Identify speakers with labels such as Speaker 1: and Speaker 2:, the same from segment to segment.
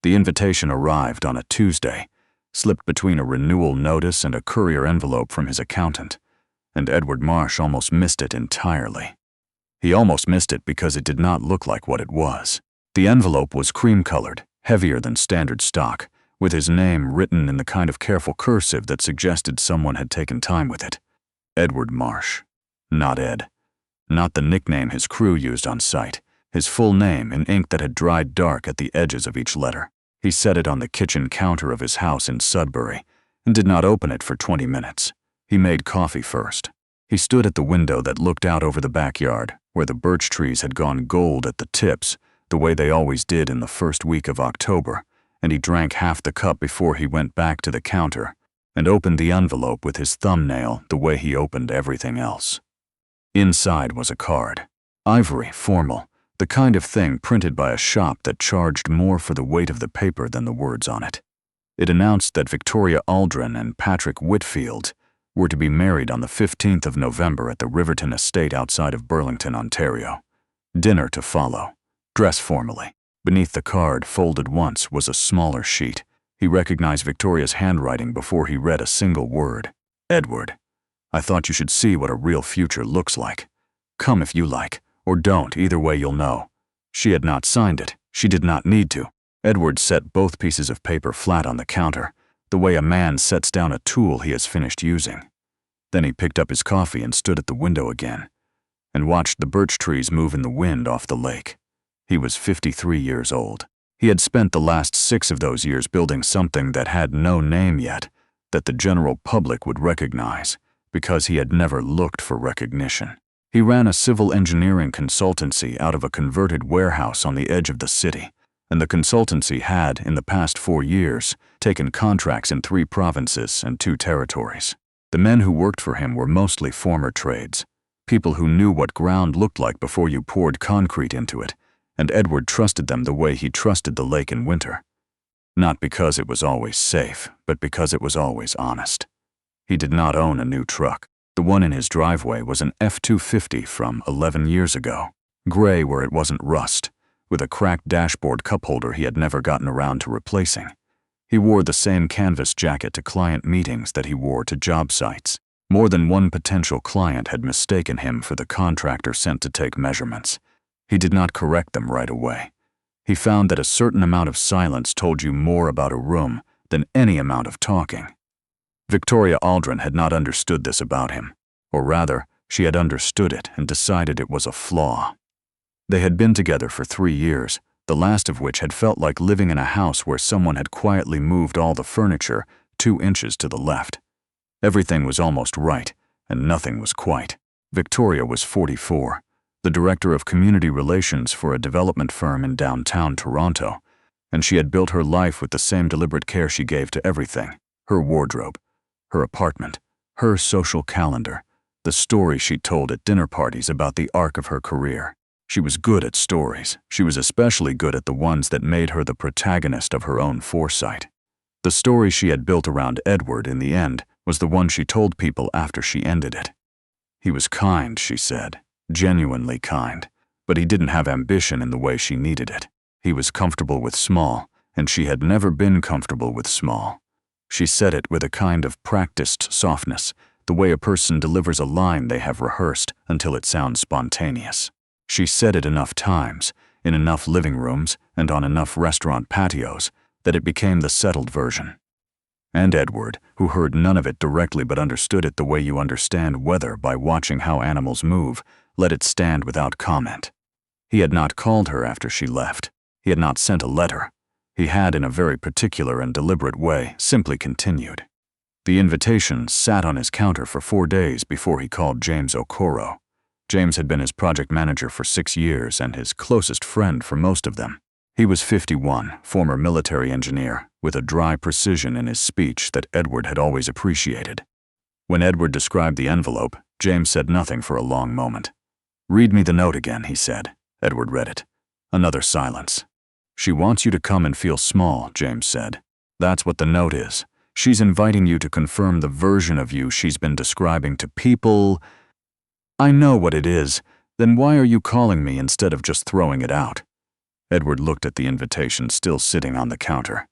Speaker 1: The invitation arrived on a Tuesday, slipped between a renewal notice and a courier envelope from his accountant, and Edward Marsh almost missed it entirely. He almost missed it because it did not look like what it was. The envelope was cream-colored, heavier than standard stock, with his name written in the kind of careful cursive that suggested someone had taken time with it. Edward Marsh. Not Ed. Not the nickname his crew used on site. His full name in ink that had dried dark at the edges of each letter. He set it on the kitchen counter of his house in Sudbury and did not open it for 20 minutes. He made coffee first. He stood at the window that looked out over the backyard, where the birch trees had gone gold at the tips, the way they always did in the first week of October, and he drank half the cup before he went back to the counter and opened the envelope with his thumbnail the way he opened everything else. Inside was a card. Ivory, formal, the kind of thing printed by a shop that charged more for the weight of the paper than the words on it. It announced that Victoria Aldrin and Patrick Whitfield were to be married on the 15th of November at the Riverton estate outside of Burlington, Ontario. Dinner to follow. Dress formally. Beneath the card, folded once, was a smaller sheet. He recognized Victoria's handwriting before he read a single word. Edward, I thought you should see what a real future looks like. Come if you like, or don't, either way you'll know. She had not signed it. She did not need to. Edward set both pieces of paper flat on the counter, the way a man sets down a tool he has finished using. Then he picked up his coffee and stood at the window again, and watched the birch trees move in the wind off the lake. He was 53 years old. He had spent the last 6 of those years building something that had no name yet, that the general public would recognize, because he had never looked for recognition. He ran a civil engineering consultancy out of a converted warehouse on the edge of the city, and the consultancy had, in the past 4 years, taken contracts in 3 provinces and 2 territories. The men who worked for him were mostly former trades, people who knew what ground looked like before you poured concrete into it, and Edward trusted them the way he trusted the lake in winter. Not because it was always safe, but because it was always honest. He did not own a new truck. The one in his driveway was an F-250 from 11 years ago, gray where it wasn't rust, with a cracked dashboard cup holder he had never gotten around to replacing. He wore the same canvas jacket to client meetings that he wore to job sites. More than one potential client had mistaken him for the contractor sent to take measurements. He did not correct them right away. He found that a certain amount of silence told you more about a room than any amount of talking. Victoria Aldrin had not understood this about him, or rather, she had understood it and decided it was a flaw. They had been together for 3 years, the last of which had felt like living in a house where someone had quietly moved all the furniture 2 inches to the left. Everything was almost right, and nothing was quite. Victoria was 44, the director of community relations for a development firm in downtown Toronto, and she had built her life with the same deliberate care she gave to everything: her wardrobe, her apartment, her social calendar, the stories she told at dinner parties about the arc of her career. She was good at stories. She was especially good at the ones that made her the protagonist of her own foresight. The story she had built around Edward in the end was the one she told people after she ended it. He was kind, she said, genuinely kind, but he didn't have ambition in the way she needed it. He was comfortable with small, and she had never been comfortable with small. She said it with a kind of practiced softness, the way a person delivers a line they have rehearsed until it sounds spontaneous. She said it enough times, in enough living rooms and on enough restaurant patios, that it became the settled version. And Edward, who heard none of it directly but understood it the way you understand weather by watching how animals move, let it stand without comment. He had not called her after she left. He had not sent a letter. He had, in a very particular and deliberate way, simply continued. The invitation sat on his counter for 4 days before he called James Okoro. James had been his project manager for 6 years and his closest friend for most of them. He was 51, former military engineer, with a dry precision in his speech that Edward had always appreciated. When Edward described the envelope, James said nothing for a long moment. "Read me the note again," he said. Edward read it. Another silence. "She wants you to come and feel small," James said. "That's what the note is. She's inviting you to confirm the version of you she's been describing to people." "I know what it is. Then why are you calling me instead of just throwing it out?" Edward looked at the invitation still sitting on the counter.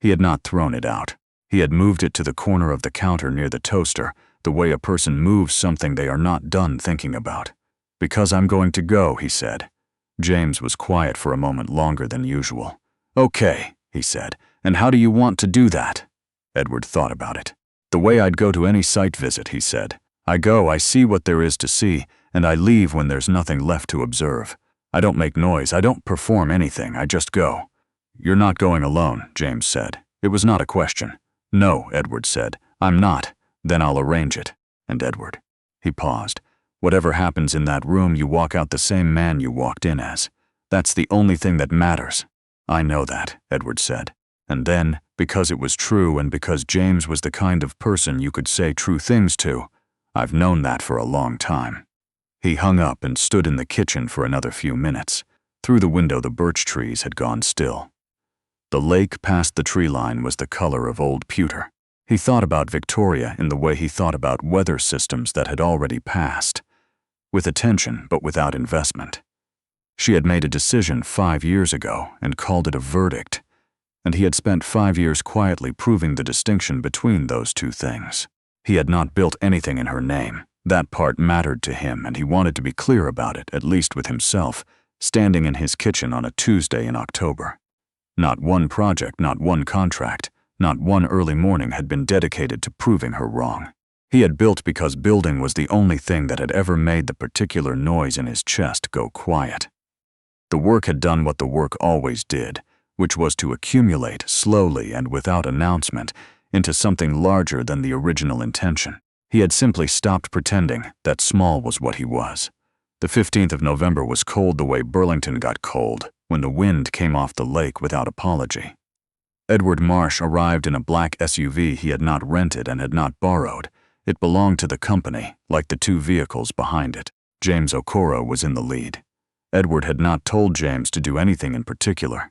Speaker 1: He had not thrown it out. He had moved it to the corner of the counter near the toaster, the way a person moves something they are not done thinking about. "Because I'm going to go," he said. James was quiet for a moment longer than usual. "Okay," he said. "And how do you want to do that?" Edward thought about it. "The way I'd go to any site visit," he said. "I go, I see what there is to see, and I leave when there's nothing left to observe. I don't make noise, I don't perform anything, I just go." "You're not going alone," James said. It was not a question. "No," Edward said. "I'm not. Then I'll arrange it." And Edward. He paused. "Whatever happens in that room, you walk out the same man you walked in as. That's the only thing that matters." "I know that," Edward said. And then, because it was true and because James was the kind of person you could say true things to, "I've known that for a long time." He hung up and stood in the kitchen for another few minutes. Through the window the birch trees had gone still. The lake past the tree line was the color of old pewter. He thought about Victoria in the way he thought about weather systems that had already passed, with attention but without investment. She had made a decision 5 years ago and called it a verdict, and he had spent 5 years quietly proving the distinction between those two things. He had not built anything in her name. That part mattered to him, and he wanted to be clear about it, at least with himself, standing in his kitchen on a Tuesday in October. Not one project, not one contract, not one early morning had been dedicated to proving her wrong. He had built because building was the only thing that had ever made the particular noise in his chest go quiet. The work had done what the work always did, which was to accumulate slowly and without announcement into something larger than the original intention. He had simply stopped pretending that small was what he was. The 15th of November was cold the way Burlington got cold when the wind came off the lake without apology. Edward Marsh arrived in a black SUV he had not rented and had not borrowed. It belonged to the company, like the two vehicles behind it. James Okoro was in the lead. Edward had not told James to do anything in particular.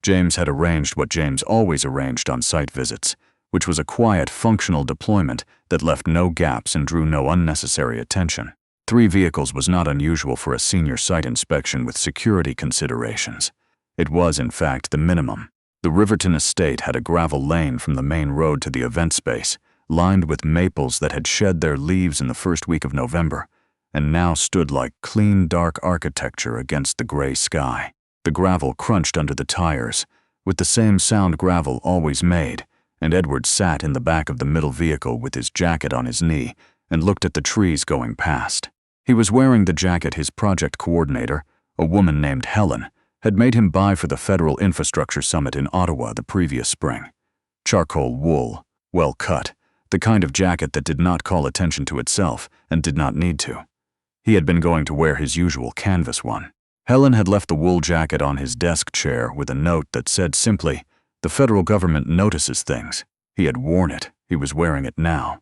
Speaker 1: James had arranged what James always arranged on site visits, which was a quiet, functional deployment that left no gaps and drew no unnecessary attention. 3 vehicles was not unusual for a senior site inspection with security considerations. It was, in fact, the minimum. The Riverton estate had a gravel lane from the main road to the event space, lined with maples that had shed their leaves in the first week of November, and now stood like clean, dark architecture against the gray sky. The gravel crunched under the tires, with the same sound gravel always made, and Edward sat in the back of the middle vehicle with his jacket on his knee and looked at the trees going past. He was wearing the jacket his project coordinator, a woman named Helen, had made him buy for the Federal Infrastructure Summit in Ottawa the previous spring. Charcoal wool, well cut, the kind of jacket that did not call attention to itself and did not need to. He had been going to wear his usual canvas one. Helen had left the wool jacket on his desk chair with a note that said simply, "The federal government notices things." He had worn it. He was wearing it now.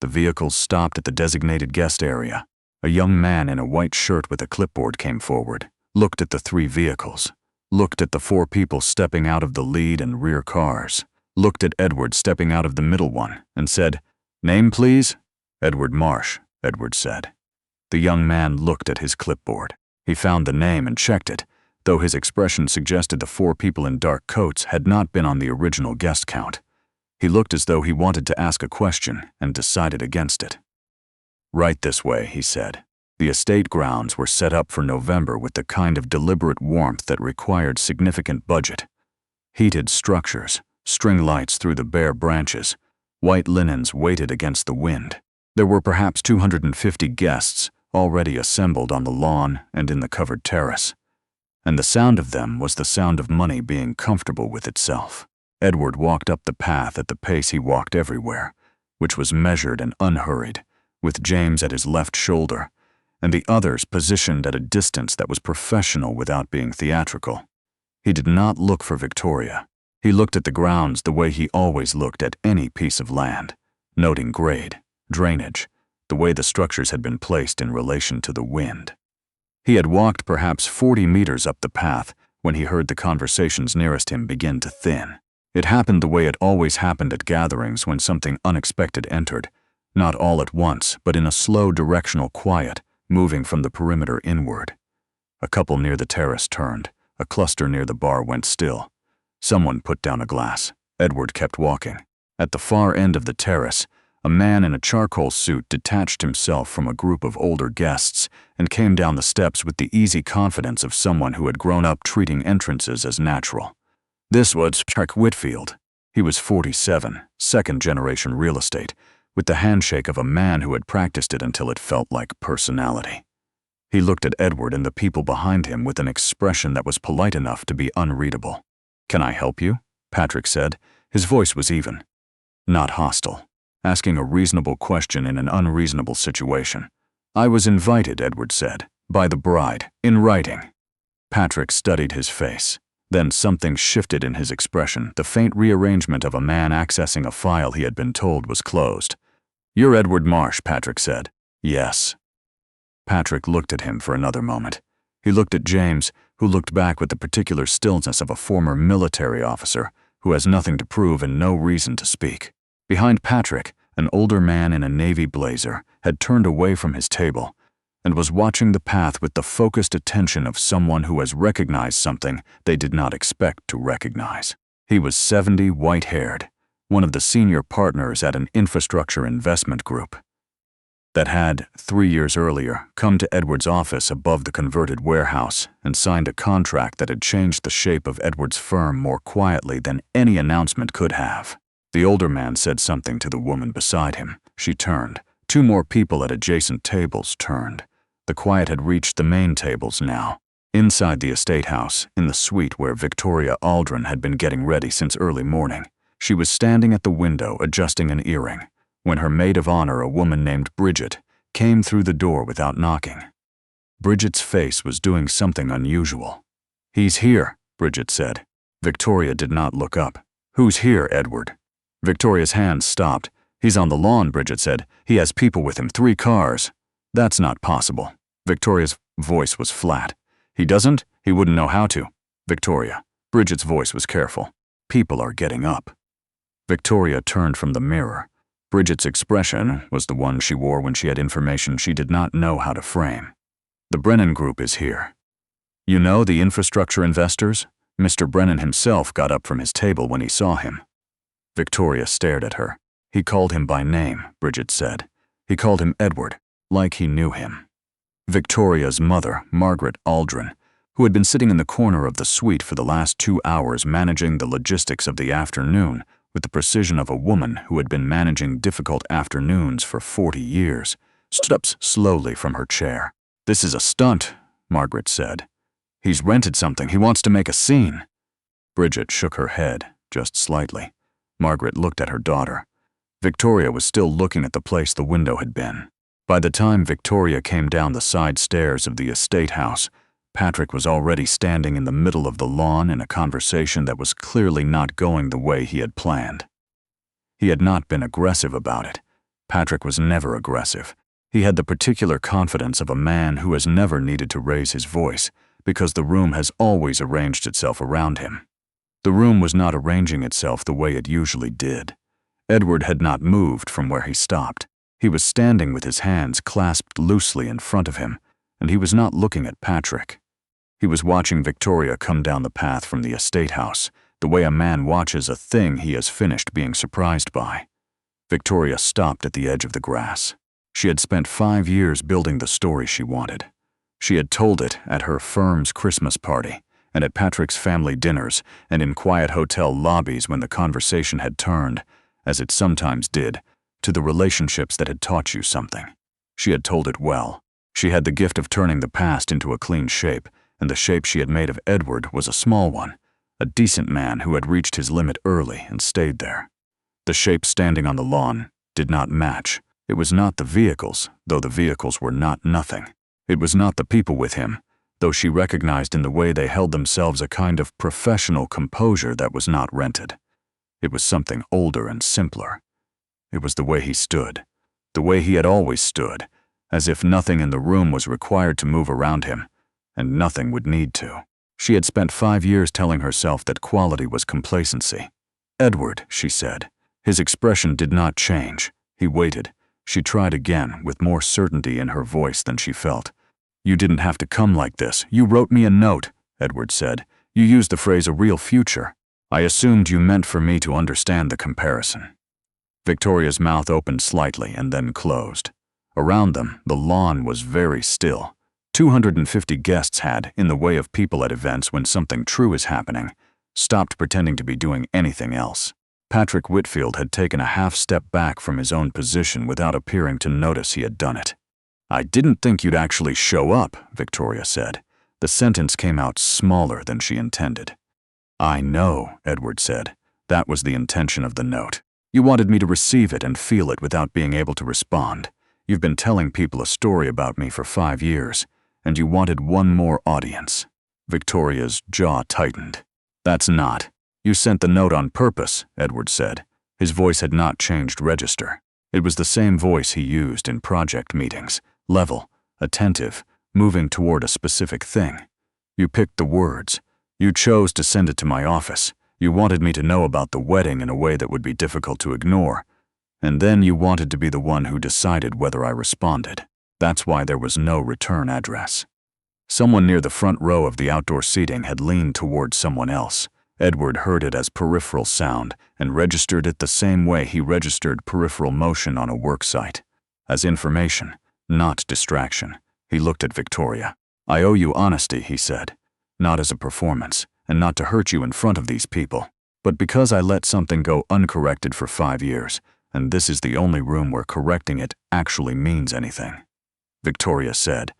Speaker 1: The vehicles stopped at the designated guest area. A young man in a white shirt with a clipboard came forward, looked at the 3 vehicles, looked at the 4 people stepping out of the lead and rear cars, looked at Edward stepping out of the middle one, and said, "Name, please?" "Edward Marsh," Edward said. The young man looked at his clipboard. He found the name and checked it, though his expression suggested the 4 people in dark coats had not been on the original guest count. He looked as though he wanted to ask a question and decided against it. "Right this way," he said. The estate grounds were set up for November with the kind of deliberate warmth that required significant budget. Heated structures, string lights through the bare branches, white linens weighted against the wind. There were perhaps 250 guests already assembled on the lawn and in the covered terrace, and the sound of them was the sound of money being comfortable with itself. Edward walked up the path at the pace he walked everywhere, which was measured and unhurried, with James at his left shoulder, and the others positioned at a distance that was professional without being theatrical. He did not look for Victoria. He looked at the grounds the way he always looked at any piece of land, noting grade, drainage, the way the structures had been placed in relation to the wind. He had walked perhaps 40 meters up the path when he heard the conversations nearest him begin to thin. It happened the way it always happened at gatherings when something unexpected entered, not all at once, but in a slow directional quiet, moving from the perimeter inward. A couple near the terrace turned, A cluster near the bar went still. Someone put down a glass. Edward kept walking. At the far end of the terrace, a man in a charcoal suit detached himself from a group of older guests and came down the steps with the easy confidence of someone who had grown up treating entrances as natural. This was Chuck Whitfield. He was 47, second-generation real estate, with the handshake of a man who had practiced it until it felt like personality. He looked at Edward and the people behind him with an expression that was polite enough to be unreadable. "Can I help you?" Patrick said. His voice was even, not hostile, asking a reasonable question in an unreasonable situation. "I was invited," Edward said, "by the bride, in writing." Patrick studied his face. Then something shifted in his expression, the faint rearrangement of a man accessing a file he had been told was closed. "You're Edward Marsh," Patrick said. "Yes." Patrick looked at him for another moment. He looked at James, who looked back with the particular stillness of a former military officer who has nothing to prove and no reason to speak. Behind Patrick, an older man in a navy blazer had turned away from his table and was watching the path with the focused attention of someone who has recognized something they did not expect to recognize. He was 70, white-haired, one of the senior partners at an infrastructure investment group that had, 3 years earlier, come to Edward's office above the converted warehouse and signed a contract that had changed the shape of Edward's firm more quietly than any announcement could have. The older man said something to the woman beside him. She turned. 2 more people at adjacent tables turned. The quiet had reached the main tables now. Inside the estate house, in the suite where Victoria Aldrin had been getting ready since early morning, she was standing at the window adjusting an earring when her maid of honor, a woman named Bridget, came through the door without knocking. Bridget's face was doing something unusual. "He's here," Bridget said. Victoria did not look up. "Who's here, Edward?" Victoria's hands stopped. "He's on the lawn," Bridget said. "He has people with him, 3 cars. "That's not possible." Victoria's voice was flat. "He doesn't? He wouldn't know how to." "Victoria." Bridget's voice was careful. "People are getting up." Victoria turned from the mirror. Bridget's expression was the one she wore when she had information she did not know how to frame. "The Brennan Group is here." "You know the infrastructure investors?" Mr. Brennan himself got up from his table when he saw him. Victoria stared at her. "He called him by name," Bridget said. "He called him Edward, like he knew him." Victoria's mother, Margaret Aldrin, who had been sitting in the corner of the suite for the last 2 hours managing the logistics of the afternoon with the precision of a woman who had been managing difficult afternoons for 40 years, stood up slowly from her chair. "This is a stunt," Margaret said. "He's rented something. He wants to make a scene." Bridget shook her head, just slightly. Margaret looked at her daughter. Victoria was still looking at the place the window had been. By the time Victoria came down the side stairs of the estate house, Patrick was already standing in the middle of the lawn in a conversation that was clearly not going the way he had planned. He had not been aggressive about it. Patrick was never aggressive. He had the particular confidence of a man who has never needed to raise his voice because the room has always arranged itself around him. The room was not arranging itself the way it usually did. Edward had not moved from where he stopped. He was standing with his hands clasped loosely in front of him, and he was not looking at Patrick. He was watching Victoria come down the path from the estate house, the way a man watches a thing he has finished being surprised by. Victoria stopped at the edge of the grass. She had spent 5 years building the story she wanted. She had told it at her firm's Christmas party, and at Patrick's family dinners, and in quiet hotel lobbies when the conversation had turned, as it sometimes did, to the relationships that had taught you something. She had told it well. She had the gift of turning the past into a clean shape, and the shape she had made of Edward was a small one, a decent man who had reached his limit early and stayed there. The shape standing on the lawn did not match. It was not the vehicles, though the vehicles were not nothing. It was not the people with him, though she recognized in the way they held themselves a kind of professional composure that was not rented. It was something older and simpler. It was the way he stood, the way he had always stood, as if nothing in the room was required to move around him, and nothing would need to. She had spent 5 years telling herself that quality was complacency. "Edward," she said. His expression did not change. He waited. She tried again, with more certainty in her voice than she felt. "You didn't have to come like this. You wrote me a note." Edward said. "You used the phrase a real future. I assumed you meant for me to understand the comparison." Victoria's mouth opened slightly and then closed. Around them, the lawn was very still. 250 guests had, in the way of people at events when something true is happening, stopped pretending to be doing anything else. Patrick Whitfield had taken a half step back from his own position without appearing to notice he had done it. "I didn't think you'd actually show up," Victoria said. The sentence came out smaller than she intended. "I know," Edward said. "That was the intention of the note. You wanted me to receive it and feel it without being able to respond. You've been telling people a story about me for 5 years, and you wanted one more audience." Victoria's jaw tightened. "That's not. You sent the note on purpose," Edward said. His voice had not changed register. It was the same voice he used in project meetings, level, attentive, moving toward a specific thing. "You picked the words. You chose to send it to my office. You wanted me to know about the wedding in a way that would be difficult to ignore. And then you wanted to be the one who decided whether I responded. That's why there was no return address." Someone near the front row of the outdoor seating had leaned toward someone else. Edward heard it as peripheral sound and registered it the same way he registered peripheral motion on a work site, as information, not distraction. He looked at Victoria. "I owe you honesty," he said. "Not as a performance, and not to hurt you in front of these people, but because I let something go uncorrected for 5 years, and this is the only room where correcting it actually means anything." Victoria said,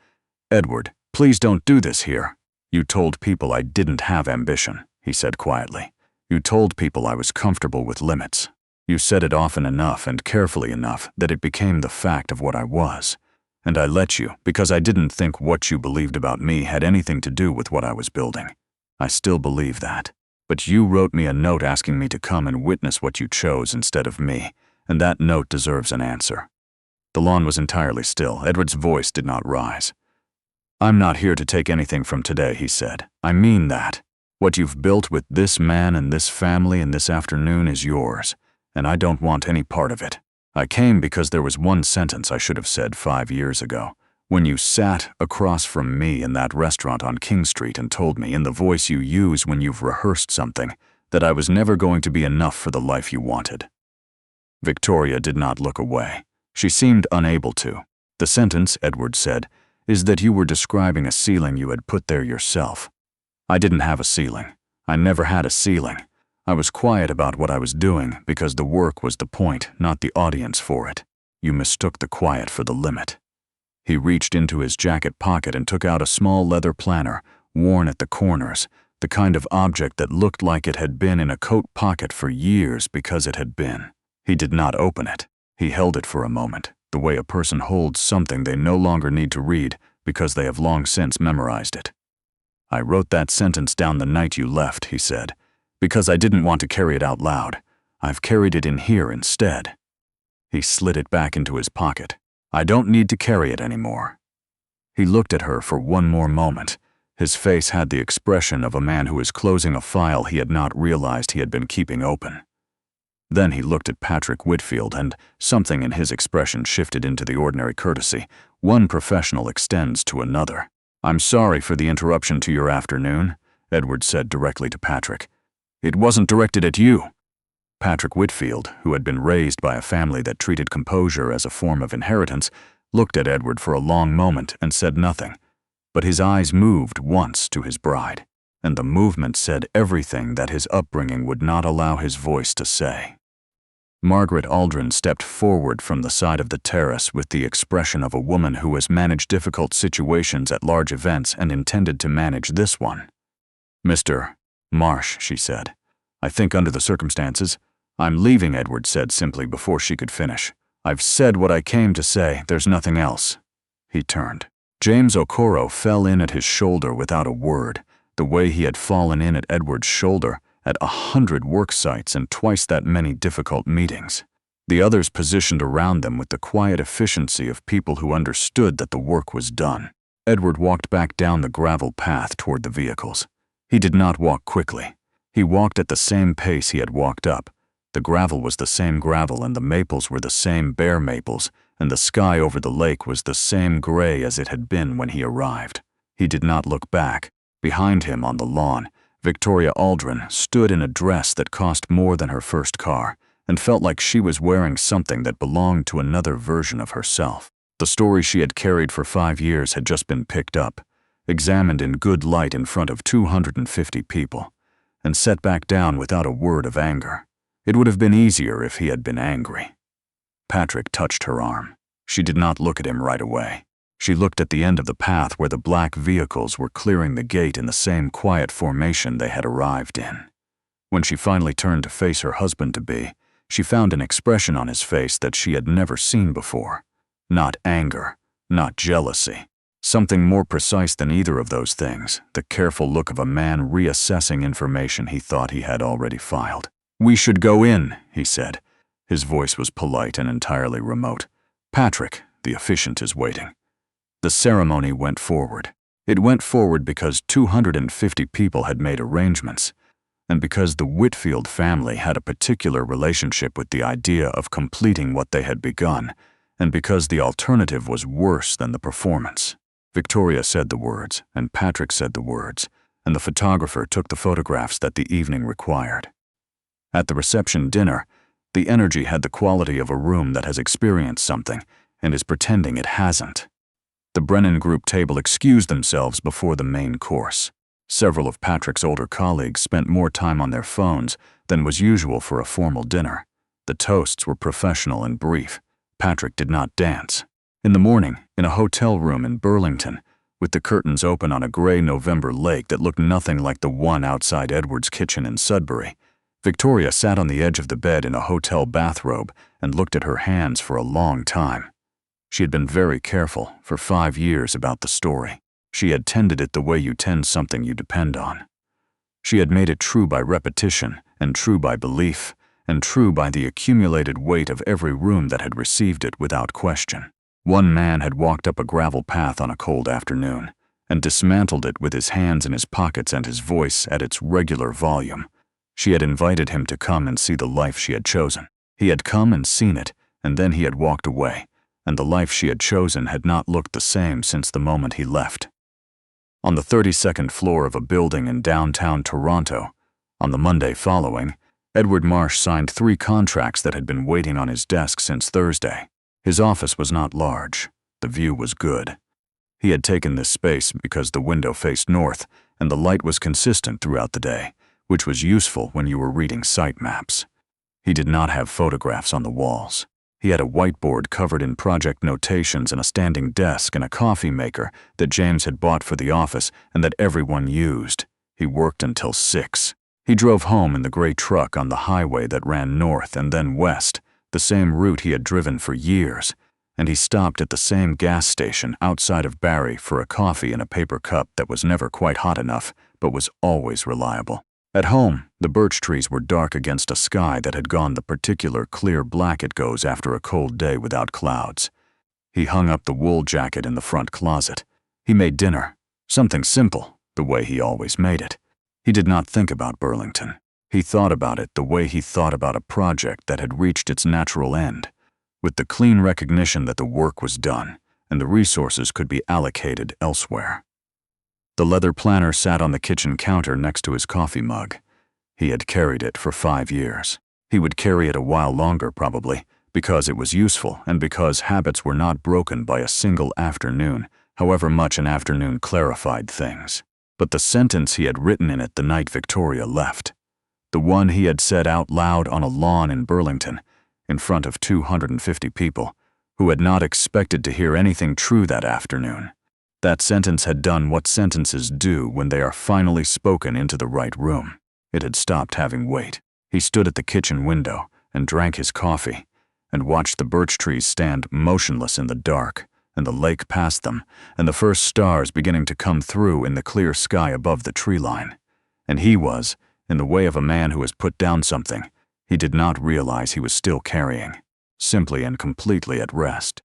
Speaker 1: "Edward, please don't do this here." "You told people I didn't have ambition," he said quietly. "You told people I was comfortable with limits. You said it often enough and carefully enough that it became the fact of what I was. And I let you because I didn't think what you believed about me had anything to do with what I was building. I still believe that. But you wrote me a note asking me to come and witness what you chose instead of me, and that note deserves an answer." The lawn was entirely still. Edward's voice did not rise. "I'm not here to take anything from today," he said. "I mean that. What you've built with this man and this family and this afternoon is yours, and I don't want any part of it. I came because there was one sentence I should have said 5 years ago, when you sat across from me in that restaurant on King Street and told me, in the voice you use when you've rehearsed something, that I was never going to be enough for the life you wanted." Victoria did not look away. She seemed unable to. "The sentence," Edward said, "is that you were describing a ceiling you had put there yourself. I didn't have a ceiling. I never had a ceiling. I was quiet about what I was doing because the work was the point, not the audience for it. You mistook the quiet for the limit." He reached into his jacket pocket and took out a small leather planner, worn at the corners, the kind of object that looked like it had been in a coat pocket for years because it had been. He did not open it. He held it for a moment, the way a person holds something they no longer need to read because they have long since memorized it. "I wrote that sentence down the night you left," he said, "because I didn't want to carry it out loud. I've carried it in here instead." He slid it back into his pocket. "I don't need to carry it anymore." He looked at her for one more moment. His face had the expression of a man who is closing a file he had not realized he had been keeping open. Then he looked at Patrick Whitfield, and something in his expression shifted into the ordinary courtesy one professional extends to another. "I'm sorry for the interruption to your afternoon," Edward said directly to Patrick. "It wasn't directed at you." Patrick Whitfield, who had been raised by a family that treated composure as a form of inheritance, looked at Edward for a long moment and said nothing. But his eyes moved once to his bride, and the movement said everything that his upbringing would not allow his voice to say. Margaret Aldrin stepped forward from the side of the terrace with the expression of a woman who has managed difficult situations at large events and intended to manage this one. "Mr. Marsh," she said, "I think under the circumstances—" "I'm leaving," Edward said simply before she could finish. "I've said what I came to say. There's nothing else." He turned. James Okoro fell in at his shoulder without a word, the way he had fallen in at Edward's shoulder at 100 work sites and twice that many difficult meetings. The others positioned around them with the quiet efficiency of people who understood that the work was done. Edward walked back down the gravel path toward the vehicles. He did not walk quickly. He walked at the same pace he had walked up. The gravel was the same gravel, and the maples were the same bare maples, and the sky over the lake was the same gray as it had been when he arrived. He did not look back. Behind him on the lawn, Victoria Aldrin stood in a dress that cost more than her first car and felt like she was wearing something that belonged to another version of herself. The story she had carried for 5 years had just been picked up, examined in good light in front of 250 people, and set back down without a word of anger. It would have been easier if he had been angry. Patrick touched her arm. She did not look at him right away. She looked at the end of the path where the black vehicles were clearing the gate in the same quiet formation they had arrived in. When she finally turned to face her husband-to-be, she found an expression on his face that she had never seen before. Not anger, not jealousy. Something more precise than either of those things, the careful look of a man reassessing information he thought he had already filed. "We should go in," he said. His voice was polite and entirely remote. "Patrick, the officiant is waiting." The ceremony went forward. It went forward because 250 people had made arrangements, and because the Whitfield family had a particular relationship with the idea of completing what they had begun, and because the alternative was worse than the performance. Victoria said the words, and Patrick said the words, and the photographer took the photographs that the evening required. At the reception dinner, the energy had the quality of a room that has experienced something and is pretending it hasn't. The Brennan Group table excused themselves before the main course. Several of Patrick's older colleagues spent more time on their phones than was usual for a formal dinner. The toasts were professional and brief. Patrick did not dance. In the morning, in a hotel room in Burlington, with the curtains open on a gray November lake that looked nothing like the one outside Edward's kitchen in Sudbury, Victoria sat on the edge of the bed in a hotel bathrobe and looked at her hands for a long time. She had been very careful for 5 years about the story. She had tended it the way you tend something you depend on. She had made it true by repetition, and true by belief, and true by the accumulated weight of every room that had received it without question. One man had walked up a gravel path on a cold afternoon and dismantled it with his hands in his pockets and his voice at its regular volume. She had invited him to come and see the life she had chosen. He had come and seen it, and then he had walked away, and the life she had chosen had not looked the same since the moment he left. On the 32nd floor of a building in downtown Toronto, on the Monday following, Edward Marsh signed 3 contracts that had been waiting on his desk since Thursday. His office was not large. The view was good. He had taken this space because the window faced north and the light was consistent throughout the day, which was useful when you were reading site maps. He did not have photographs on the walls. He had a whiteboard covered in project notations and a standing desk and a coffee maker that James had bought for the office and that everyone used. He worked until 6. He drove home in the gray truck on the highway that ran north and then west, the same route he had driven for years, and he stopped at the same gas station outside of Barrie for a coffee in a paper cup that was never quite hot enough, but was always reliable. At home, the birch trees were dark against a sky that had gone the particular clear black it goes after a cold day without clouds. He hung up the wool jacket in the front closet. He made dinner, something simple, the way he always made it. He did not think about Burlington. He thought about it the way he thought about a project that had reached its natural end, with the clean recognition that the work was done and the resources could be allocated elsewhere. The leather planner sat on the kitchen counter next to his coffee mug. He had carried it for 5 years. He would carry it a while longer, probably, because it was useful and because habits were not broken by a single afternoon, however much an afternoon clarified things. But the sentence he had written in it the night Victoria left, the one he had said out loud on a lawn in Burlington, in front of 250 people, who had not expected to hear anything true that afternoon, that sentence had done what sentences do when they are finally spoken into the right room. It had stopped having weight. He stood at the kitchen window and drank his coffee and watched the birch trees stand motionless in the dark and the lake past them and the first stars beginning to come through in the clear sky above the tree line. And he was, in the way of a man who has put down something he did not realize he was still carrying, simply and completely at rest.